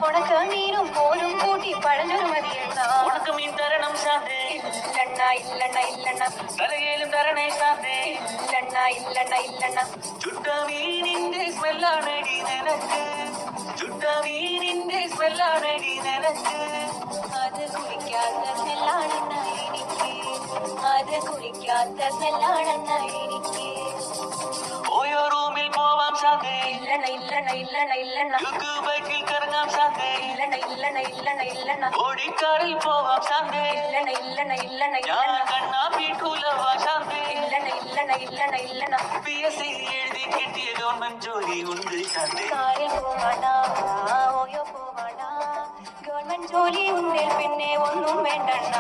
உனக்கு நீரும் போரும் கூட்டி பழஞ்சொரு மதியண்ணா உனக்கு மீன் தரணம் சாந்தே இல்லண்ணா இல்லண்ணா இல்லண்ணா தலையிலும் தரணை சாந்தே இல்லண்ணா ചുട്ട മീനിന്റെ സ്മെല്ലാണടി നിനക്ക് ചുട്ട മീനിന്റെ സ്മെല്ലാണടി നിനക്ക് അത് കുടിക്കാത്ത സ്മെല്ലാണെന്നാ എനിക്ക് അത് കുടിക്കാത്ത സ്മെല്ലാണെന്നാ എനിക്ക് ഓയോ റൂമിൽ പോവാം ശാന്തേ இல்லண்ணா യുക്ക് ബൈക്കിൽ കറങ്ങാം ശാന്തേ இல்லண்ணா ഓടിക്കാറിൽ പോവാം ശാന്തേ இல்லண்ணா ഞാൻ കണ്ണാ പീട്ടൂലവാ ശാന്തേ இல்லண்ணா PSC എഴുതി കിട്ടിയ ഗവൺമെന്റ് ജോലി ഉണ്ട് ശാന്തേ കാര്യം പോവാടാ ഓയോ പോവാടാ ഗവൺമെന്റ് ജോലി ഉണ്ടിൽ പിന്നെ ഒന്നും വേണ്ടണ്ണ